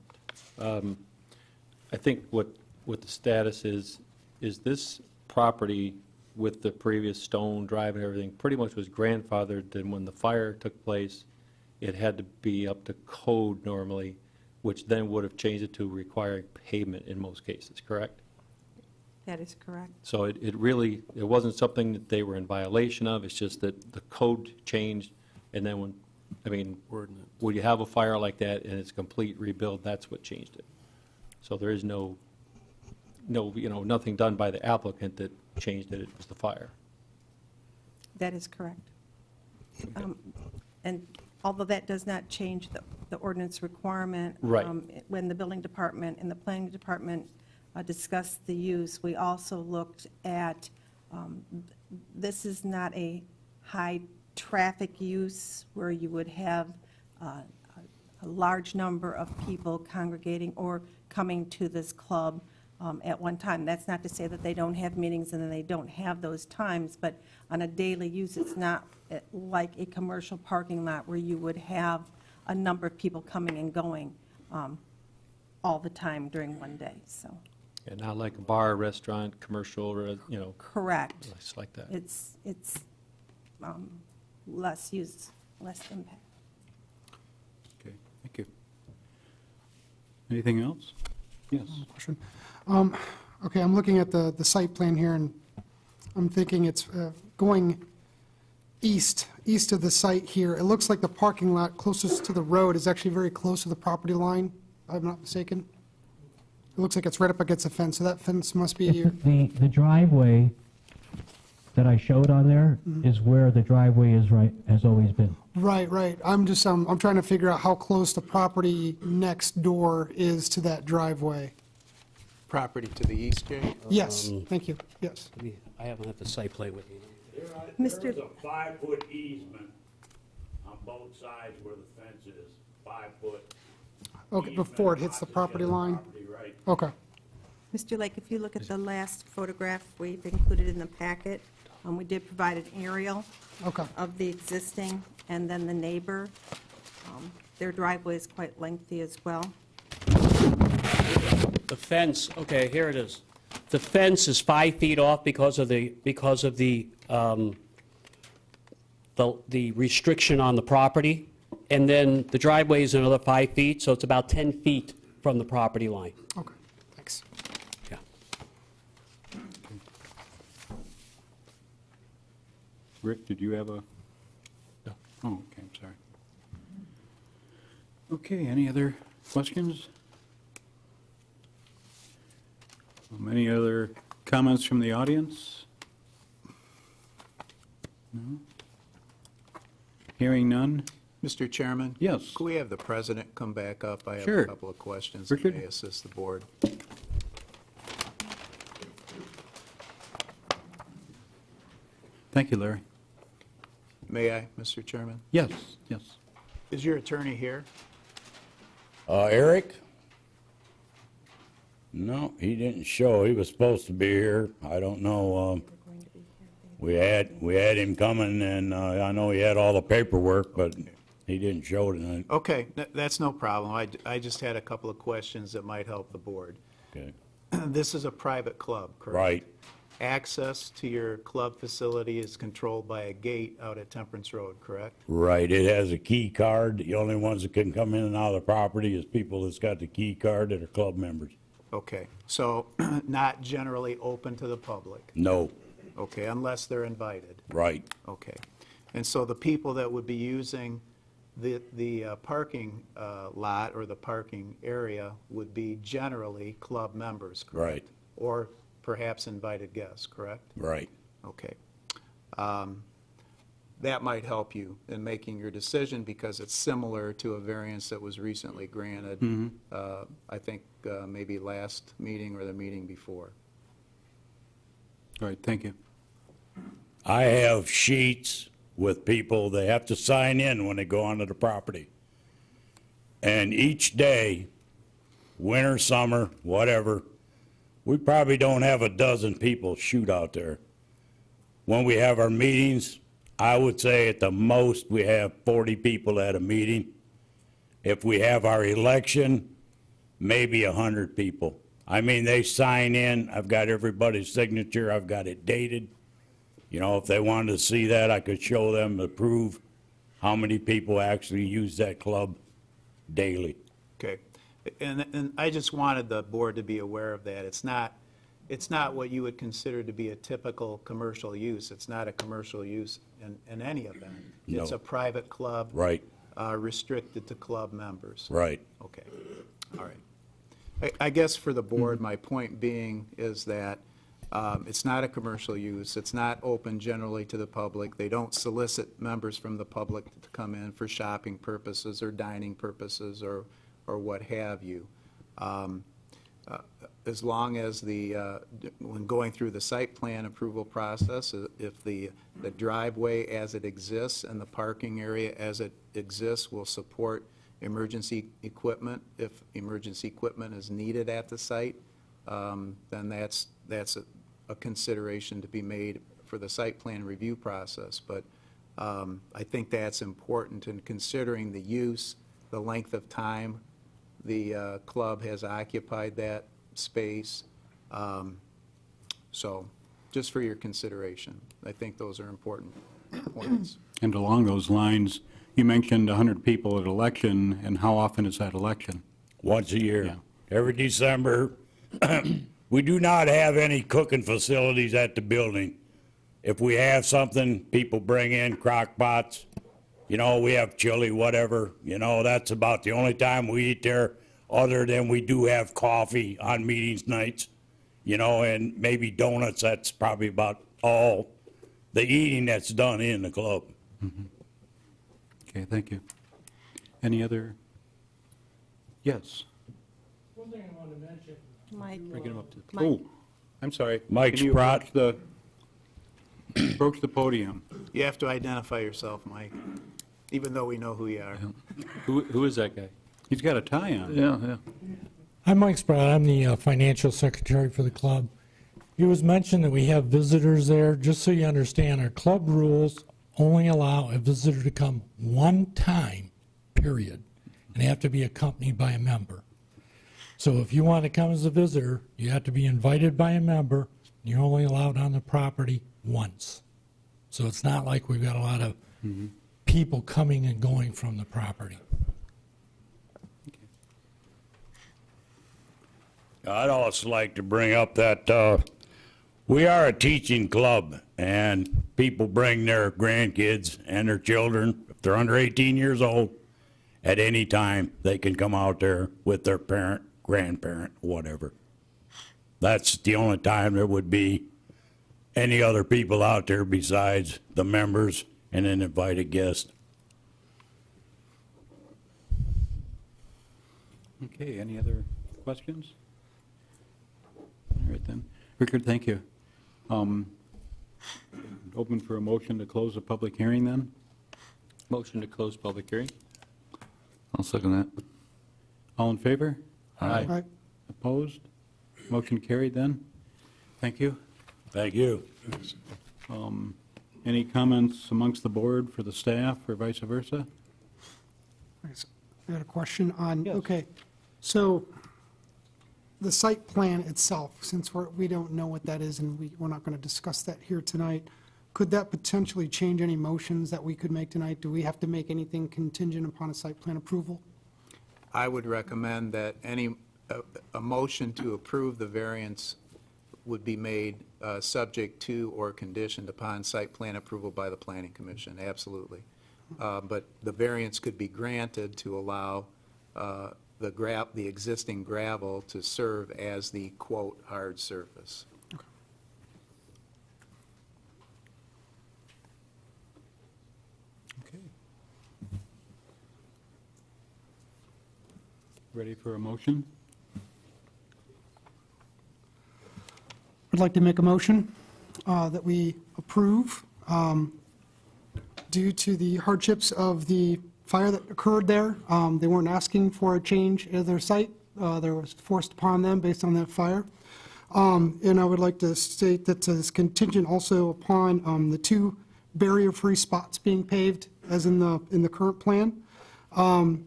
I think what the status is this property with the previous stone drive and everything pretty much was grandfathered, and when the fire took place, it had to be up to code normally, which then would have changed it to requiring pavement in most cases, correct? That is correct. So it wasn't something that they were in violation of, it's just that the code changed, and then when you have a fire like that and it's a complete rebuild, that's what changed it. So there is nothing done by the applicant that changed it, it was the fire. That is correct. And although that does not change the ordinance requirement. Right. When the building department and the planning department discussed the use, we also looked at, this is not a high-traffic use where you would have a large number of people congregating or coming to this club at one time. That's not to say that they don't have meetings and then they don't have those times, but on a daily use, it's not like a commercial parking lot where you would have a number of people coming and going all the time during one day, so. And not like a bar, restaurant, commercial, Correct. It's like that. It's less use, less impact. Okay, thank you. Anything else? Yes. Question. Okay, I'm looking at the site plan here, and I'm thinking it's going east of the site here. It looks like the parking lot closest to the road is actually very close to the property line, if I'm not mistaken. It looks like it's right up against a fence, so that fence must be here. The driveway that I showed on there is where the driveway is has always been. Right. I'm just, I'm trying to figure out how close the property next door is to that driveway. Property to the east, Jay? Yes, thank you, yes. I haven't had the site plan with me. Mr. There's a 5-foot easement on both sides where the fence is, 5-foot. Okay, before it hits the property line? Right. Okay. Mr. Lake, if you look at the last photograph we've included in the packet, we did provide an aerial of the existing and then the neighbor. Their driveway is quite lengthy as well. The fence, okay, here it is. The fence is 5 feet off because of the restriction on the property, and then the driveway is another 5 feet, so it's about 10 feet from the property line. Okay, thanks. Yeah. Rick, did you have a? No. Oh, okay, I'm sorry. Okay, any other questions? Any other comments from the audience? No? Hearing none? Mr. Chairman? Yes. Could we have the president come back up? I have Sure. a couple of questions that Richard? may assist the board. Thank you, Larry. May I, Mr. Chairman? Yes, yes. Is your attorney here? Eric? No, he didn't show. He was supposed to be here. I don't know. We had him coming, and I know he had all the paperwork, but he didn't show tonight. Okay, that's no problem. I just had a couple of questions that might help the board. Okay. This is a private club, correct? Right. Access to your club facility is controlled by a gate out at Temperance Road, correct? Right. It has a key card. The only ones that can come in and out of the property is people that's got the key card that are club members. Okay, so not generally open to the public? No. Okay, unless they're invited? Right. Okay. And so the people that would be using the parking lot or the parking area would be generally club members, correct? Right. Or perhaps invited guests, correct? Right. Okay. That might help you in making your decision because it's similar to a variance that was recently granted, I think maybe last meeting or the meeting before. All right, thank you. I have sheets with people, they have to sign in when they go onto the property. And each day, winter, summer, whatever, we probably don't have a dozen people shoot out there. When we have our meetings, I would say at the most we have 40 people at a meeting. If we have our election, maybe 100 people. I mean, they sign in, I've got everybody's signature, I've got it dated. You know, if they wanted to see that, I could show them to prove how many people actually use that club daily. Okay. And I just wanted the board to be aware of that. It's not what you would consider to be a typical commercial use. It's not a commercial use in any event. No. It's a private club. Right. Restricted to club members. Right. Okay. All right. I guess for the board, my point being is that it's not a commercial use. It's not open generally to the public. They don't solicit members from the public to come in for shopping purposes or dining purposes or what have you. As long as when going through the site plan approval process, if the driveway as it exists and the parking area as it exists will support emergency equipment, if emergency equipment is needed at the site, then that's a consideration to be made for the site plan review process. But I think that's important in considering the use, the length of time the club has occupied that space. So just for your consideration, I think those are important points. And along those lines, you mentioned 100 people at election, and how often is that election? Once a year. Yeah. Every December. We do not have any cooking facilities at the building. If we have something, people bring in crock pots. You know, we have chili, whatever. You know, that's about the only time we eat there, other than we do have coffee on meetings nights, you know, and maybe donuts. That's probably about all the eating that's done in the club. Okay, thank you. Any other? Yes. One thing I wanted to mention. Mike. Bring him up to. Mike. Oh, I'm sorry. Mike Can you Sprott. approach the podium? You have to identify yourself, Mike, even though we know who you are. Who is that guy? He's got a tie on. Yeah. I'm Mike Spratt. I'm the financial secretary for the club. It was mentioned that we have visitors there. Just so you understand, our club rules only allow a visitor to come one time, period, and they have to be accompanied by a member. So if you want to come as a visitor, you have to be invited by a member. You're only allowed on the property once. So it's not like we've got a lot of people coming and going from the property. I'd also like to bring up that we are a teaching club, and people bring their grandkids and their children. If they're under 18 years old, at any time, they can come out there with their parent, grandparent, whatever. That's the only time there would be any other people out there besides the members and an invited guest. Okay, any other questions? All right then. Richard, thank you. Open for a motion to close the public hearing then? Motion to close public hearing? I'll second that. All in favor? Aye. Opposed? Motion carried then? Thank you. Thank you. Any comments amongst the board for the staff or vice versa? I had a question on, okay, so the site plan itself, since we don't know what that is and we're not going to discuss that here tonight, could that potentially change any motions that we could make tonight? Do we have to make anything contingent upon a site plan approval? I would recommend that a motion to approve the variance would be made subject to or conditioned upon site plan approval by the Planning Commission, absolutely. But the variance could be granted to allow the existing gravel to serve as the, quote, hard surface. Okay. Ready for a motion? I'd like to make a motion that we approve due to the hardships of the fire that occurred there. They weren't asking for a change in their site. There was forced upon them based on that fire. And I would like to state that it's contingent also upon the 2 barrier-free spots being paved as in the current plan. And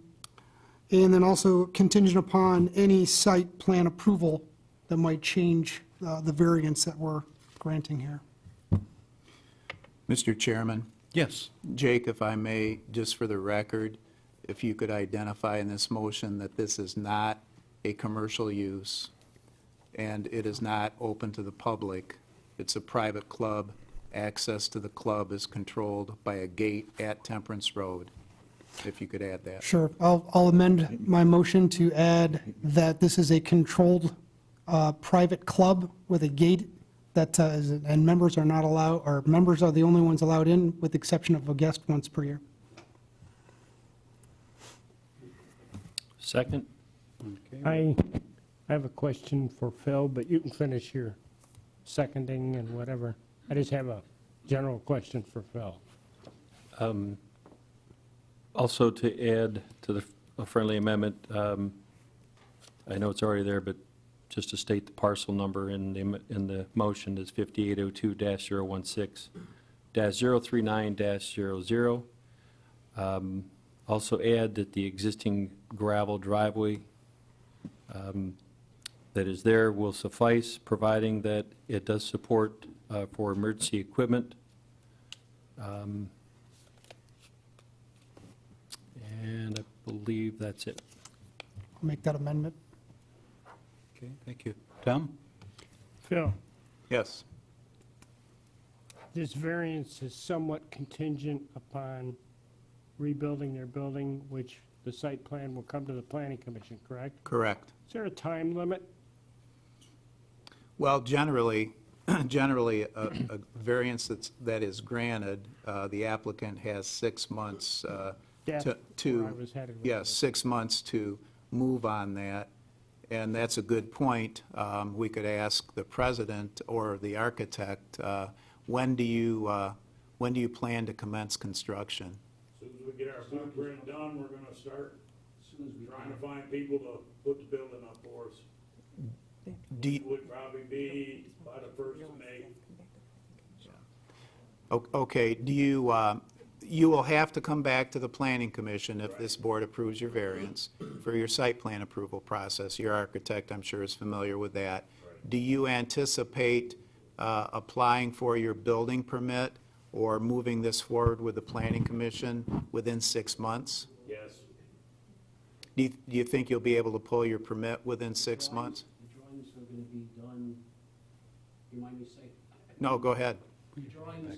then also contingent upon any site plan approval that might change the variance that we're granting here. Mr. Chairman? Yes. Jake, if I may, just for the record, if you could identify in this motion that this is not a commercial use and it is not open to the public. It's a private club. Access to the club is controlled by a gate at Temperance Road. If you could add that. Sure. I'll amend my motion to add that this is a controlled private club with a gate that and members are not allowed, or members are the only ones allowed in, with the exception of a guest once per year. Second? I have a question for Phil, but you can finish your seconding and whatever. I just have a general question for Phil. Also to add to a friendly amendment, I know it's already there, but just to state the parcel number in the motion is 5802-016-039-00. Also add that the existing gravel driveway that is there will suffice, providing that it does support for emergency equipment. And I believe that's it. I'll make that amendment. Okay, thank you. Tom? Phil, Yes. this variance is somewhat contingent upon rebuilding their building, which the site plan will come to the planning commission, correct? Correct. Is there a time limit? Well, generally, a variance that is granted, the applicant has 6 months That's where I was headed with yes, this. 6 months to move on that. And that's a good point. We could ask the president or the architect, when do you plan to commence construction? As soon as we get our blueprint done, we're gonna start trying to find people to put the building up for us. It would probably be by the 1st of May. Okay, you will have to come back to the planning commission if this board approves your variance for your site plan approval process. Your architect, I'm sure, is familiar with that. Do you anticipate applying for your building permit or moving this forward with the planning commission within 6 months? Yes. Do you think you'll be able to pull your permit within 6 months? The drawings are going to be done, you mind me saying? No, go ahead. The drawings, we're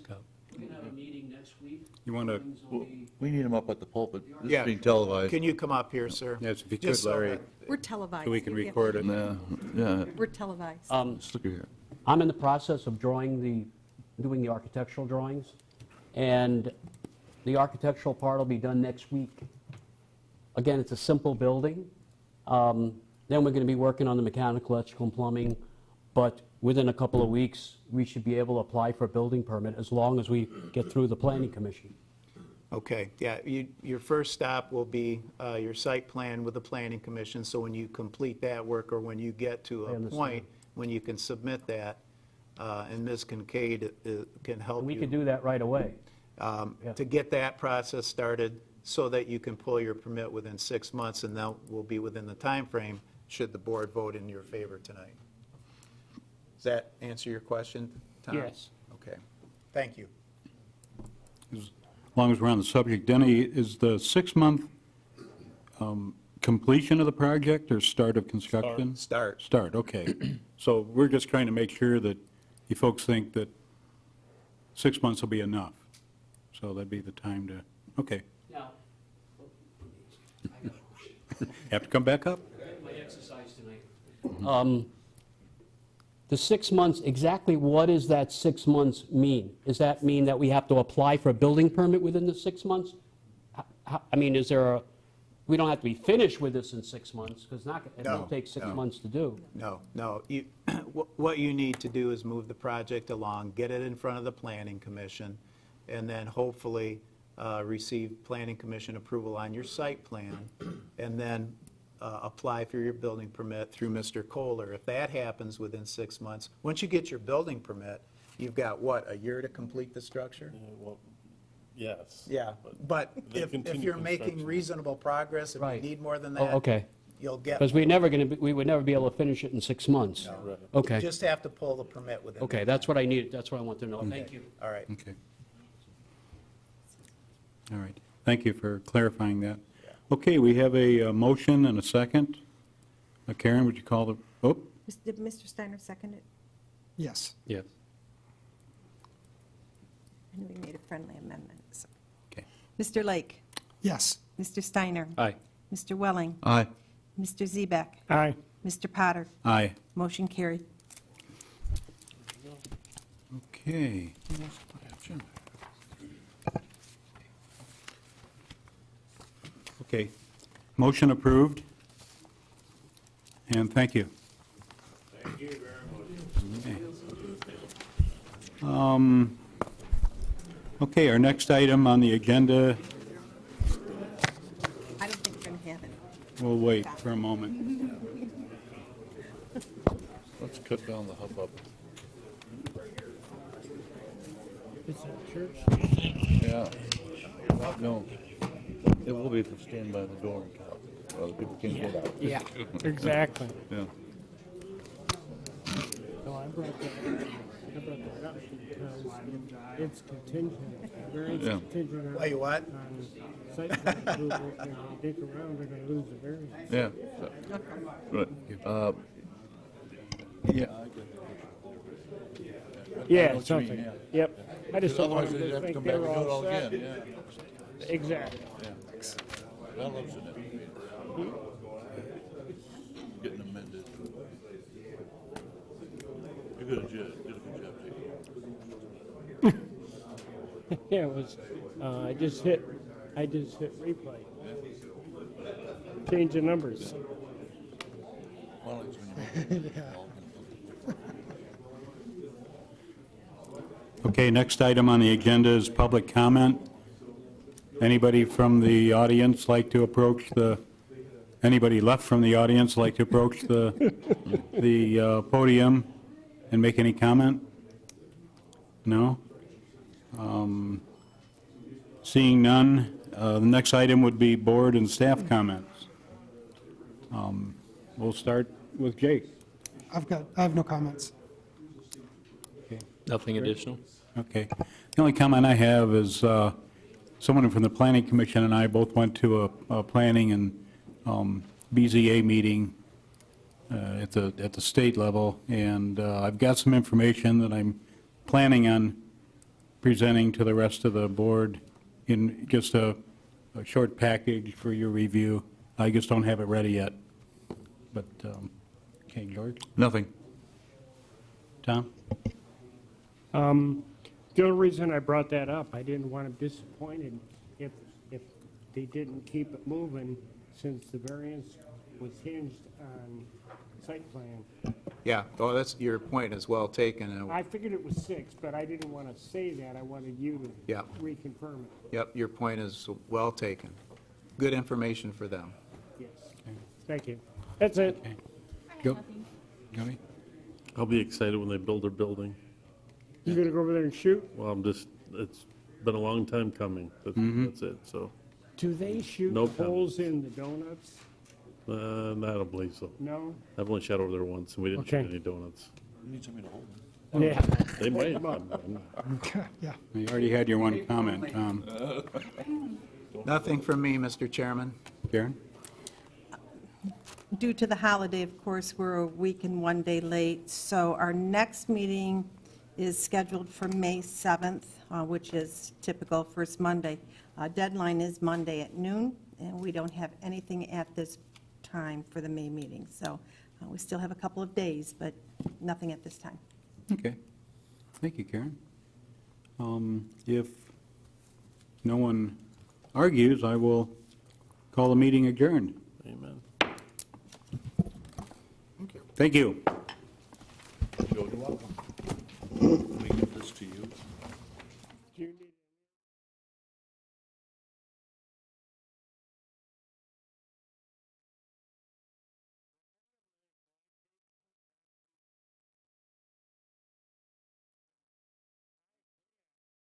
going to have a meeting next week. You want to, Drawings will be- We need them up at the pulpit. This Yeah. is being televised. Can you come up here, sir? yes, if you could, Just so Larry, that- We're televised. so we can record it. Yeah, We're televised. just look here. I'm in the process of doing the architectural drawings, and the architectural part will be done next week. Again, it's a simple building. Then we're going to be working on the mechanical, electrical, and plumbing, but within a couple of weeks, we should be able to apply for a building permit as long as we get through the planning commission. Okay, yeah, your first stop will be your site plan with the planning commission, so when you complete that work, or when you get to I a understand. point when you can submit that, and Ms. Kincaid can help We you could do that right away. to get that process started, so that you can pull your permit within 6 months, and that will be within the time frame should the board vote in your favor tonight. Does that answer your question, Tom? Yes. Okay, thank you. As long as we're on the subject, Denny, is the 6-month completion of the project or start of construction? Start. Start, okay. So we're just trying to make sure that you folks think that 6 months will be enough. So that'd be the time to, okay. Now, Have to come back up? my exercise tonight. The 6 months, exactly what does that 6 months mean? Does that mean that we have to apply for a building permit within the 6 months? I mean, is there a, we don't have to be finished with this in 6 months, because it will take 6 months to do. No, you, what you need to do is move the project along, get it in front of the planning commission, and then hopefully receive planning commission approval on your site plan, and then apply for your building permit through Mr. Kohler. If that happens within 6 months, once you get your building permit, you've got, what, a year to complete the structure? Well, yes. Yeah, but They if continue you're making construction. reasonable progress, if you Right. need more than Oh, that, okay. you'll get. Because we would never be able to finish it in 6 months. No. Okay, Just have to pull the permit within. okay, that's what I needed, that's what I want to know. Thank you. All right. Okay. All right. Thank you for clarifying that. Okay, we have a motion and a second. Karen, would you call the, oh, Did Mr. Steiner second it? Yes. Yes. And we made a friendly amendment. So. okay. Mr. Lake? Yes. Mr. Steiner? Aye. Mr. Welling? Aye. Mr. Zebek? Aye. Mr. Potter? Aye. Motion carried. Okay. Okay. Motion approved. And thank you. Thank you very much. Okay, our next item on the agenda, I don't think we're going to have it. we'll wait for a moment. Let's cut down the hubbub. Is that church? Yeah. No, it will be if you stand by the door and talk. Other people can't get out. Yeah, exactly. Yeah. No, I brought that up because it's contingent, variance Yeah. contingent Wait, what? on site plan approval, and if they dig around, they're gonna lose the variance. Yeah. Right. Yeah. I know Yeah, what you something, mean, yeah. yep. I just don't want Otherwise, them they'd to have to think come they back were and do it all all set. again, yeah. Exactly. That lives in it. Getting amended. You did a good job, Jake. Yeah, it was, I just hit replay. Change the numbers. Well, it's when you make it. Okay, next item on the agenda is public comment. Anybody from the audience like to approach the, anybody left from the audience like to approach the podium and make any comment? No? Seeing none, the next item would be board and staff comments. We'll start with Jake. I have no comments. Nothing additional? Okay. The only comment I have is someone from the Planning Commission and I both went to a planning and BZA meeting at the state level, and I've got some information that I'm planning on presenting to the rest of the board in just a short package for your review. I just don't have it ready yet. But, okay, George? Nothing. Tom? The only reason I brought that up, I didn't want them disappointed if they didn't keep it moving, since the variance was hinged on site plan. Yeah, well, that's, your point is well taken. and- I figured it was 6, but I didn't want to say that. I wanted you to Yeah. reconfirm it. Yep, your point is well taken. Good information for them. Yes. Thank you. That's it. Go. Gummy? I'll be excited when they build their building. You gonna go over there and shoot? Well, it's been a long time coming. That's it, so, Do they shoot No holes in the donuts? I don't believe so. No? I've only shot over there once, and we didn't Okay. shoot any donuts. Yeah. They might. Yeah. You already had your one comment, Tom. Nothing from me, Mr. Chairman. Karen? Due to the holiday, of course, we're a week and 1 day late, so our next meeting is scheduled for May 7th, which is typical first Monday. Deadline is Monday at noon, and we don't have anything at this time for the May meeting. So we still have a couple of days, but nothing at this time. Okay. Thank you, Karen. If no one argues, I will call the meeting adjourned. Amen. Thank you.